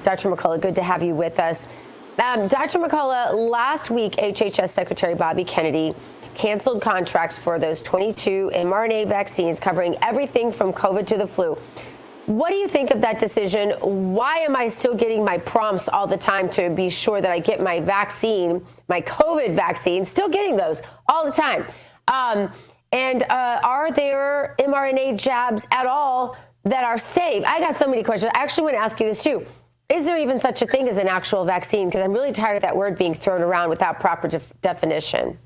Dr. McCullough, good to have you with us. Dr. McCullough, last week, HHS Secretary Bobby Kennedy canceled contracts for those 22 mRNA vaccines covering everything from COVID to the flu. What do you think of that decision? Why am I still getting my prompts all the time to be sure that I get my vaccine, my COVID vaccine, still getting those all the time? And are there mRNA jabs at all that are safe? I got so many questions. I actually want to ask you this too. Is there even such a thing as an actual vaccine? Because I'm really tired of that word being thrown around without proper definition.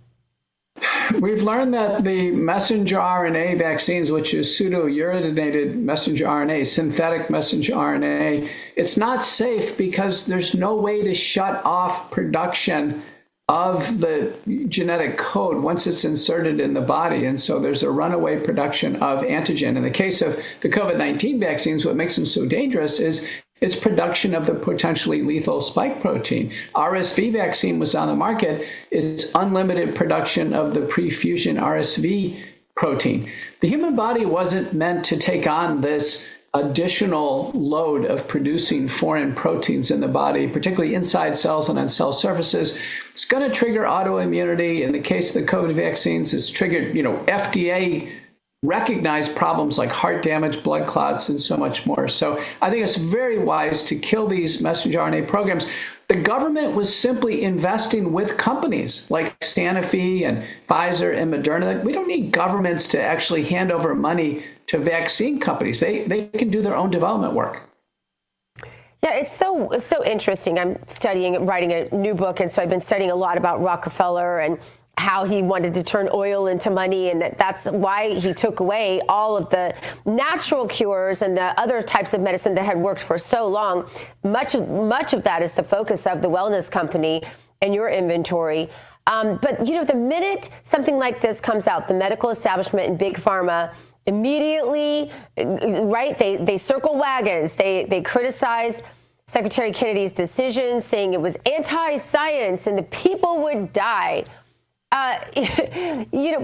We've learned that the messenger RNA vaccines, which is pseudo-uridinated messenger RNA, synthetic messenger RNA, it's not safe because there's no way to shut off production of the genetic code once it's inserted in the body. And so there's a runaway production of antigen. In the case of the COVID-19 vaccines, what makes them so dangerous is its production of the potentially lethal spike protein. RSV vaccine was on the market. It's unlimited production of the pre-fusion RSV protein. The human body wasn't meant to take on this additional load of producing foreign proteins in the body, particularly inside cells and on cell surfaces. It's going to trigger autoimmunity. In the case of the COVID vaccines, it's triggered, FDA recognized problems like heart damage, blood clots, and so much more. So I think it's very wise to kill these messenger RNA programs. The government was simply investing with companies like Sanofi and Pfizer and Moderna. We don't need governments to actually hand over money to vaccine companies. They can do their own development work. Yeah, it's so interesting. I'm writing a new book, and so I've been studying a lot about Rockefeller and how he wanted to turn oil into money, and that's why he took away all of the natural cures and the other types of medicine that had worked for so long. Much of that is the focus of the wellness company and your inventory. But the minute something like this comes out, the medical establishment and big pharma immediately, right? They circle wagons. They criticize Secretary Kennedy's decision, saying it was anti-science and the people would die.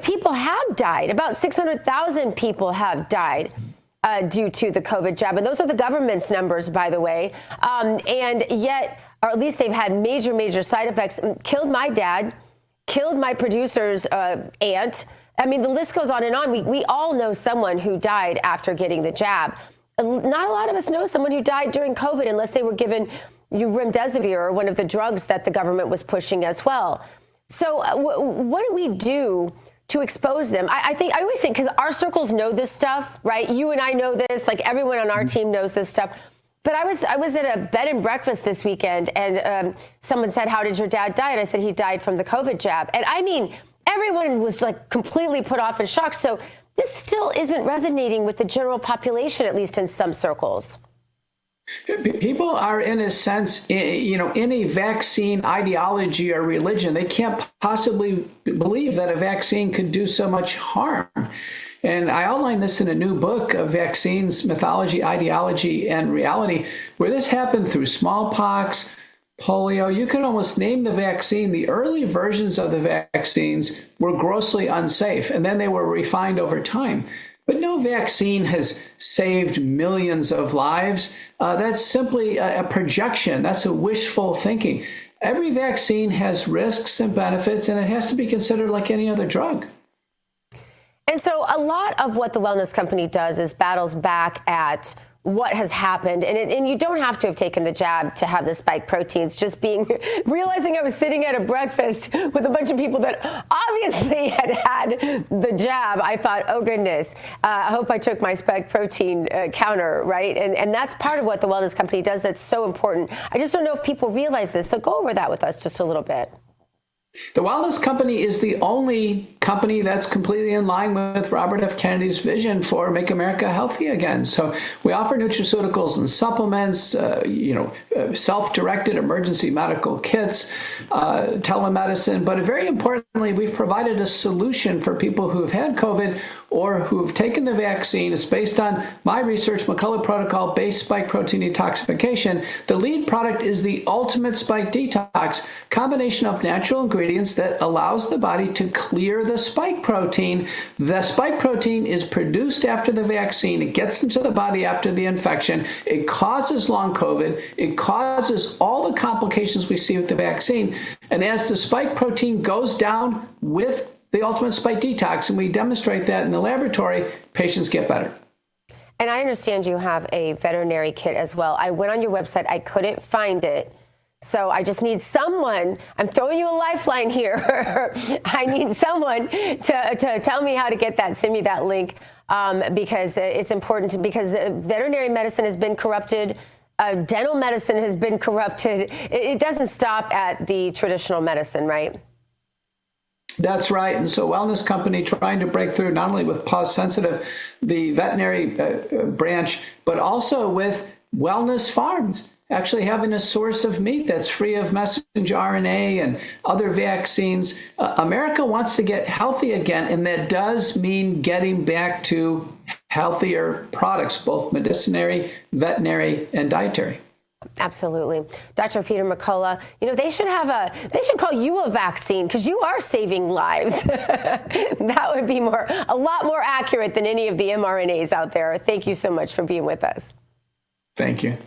People have died. About 600,000 people have died due to the COVID jab. And those are the government's numbers, by the way. And yet, or at least they've had major side effects. Killed my dad, killed my producer's aunt. I mean, the list goes on and on. We all know someone who died after getting the jab. Not a lot of us know someone who died during COVID unless they were given remdesivir or one of the drugs that the government was pushing as well. So what do we do to expose them? I always think, because our circles know this stuff, right? You and I know this, like everyone on our team knows this stuff. But I was at a bed and breakfast this weekend, and someone said, "How did your dad die?" And I said, "He died from the COVID jab." And I mean, everyone was like completely put off and shocked. So this still isn't resonating with the general population, at least in some circles. People are, in a sense, in a vaccine ideology or religion. They can't possibly believe that a vaccine could do so much harm. And I outline this in a new book of vaccines, mythology, ideology, and reality, where this happened through smallpox, polio. You can almost name the vaccine. The early versions of the vaccines were grossly unsafe, and then they were refined over time. But no vaccine has saved millions of lives. That's simply a projection. That's a wishful thinking. Every vaccine has risks and benefits, and it has to be considered like any other drug. And so a lot of what the wellness company does is battles back at what has happened. And you don't have to have taken the jab to have the spike proteins. Just realizing I was sitting at a breakfast with a bunch of people that obviously had the jab, I thought, oh goodness, I hope I took my spike protein counter, right? And that's part of what the wellness company does that's so important. I just don't know if people realize this. So go over that with us just a little bit. The Wellness Company is the only company that's completely in line with Robert F. Kennedy's vision for Make America Healthy Again. So we offer nutraceuticals and supplements, self-directed emergency medical kits, telemedicine, but very importantly, we've provided a solution for people who have had COVID or who have taken the vaccine. It's based on my research, McCullough protocol-based spike protein detoxification. The lead product is the ultimate spike detox, combination of natural ingredients that allows the body to clear the spike protein. The spike protein is produced after the vaccine. It gets into the body after the infection. It causes long COVID. It causes all the complications we see with the vaccine. And as the spike protein goes down with the ultimate spike detox, and we demonstrate that in the laboratory, patients get better. And I understand you have a veterinary kit as well. I went on your website. I couldn't find it. So I just need someone. I'm throwing you a lifeline here. I need someone to tell me how to get that. Send me that link because it's important because veterinary medicine has been corrupted. Dental medicine has been corrupted. It doesn't stop at the traditional medicine, right? That's right. And so wellness company trying to break through not only with pause sensitive, the veterinary branch, but also with wellness farms, actually having a source of meat that's free of messenger RNA and other vaccines. America wants to get healthy again, and that does mean getting back to healthier products, both medicinary, veterinary, and dietary. Absolutely. Dr. Peter McCullough, they should call you a vaccine because you are saving lives. That would be a lot more accurate than any of the mRNAs out there. Thank you so much for being with us. Thank you.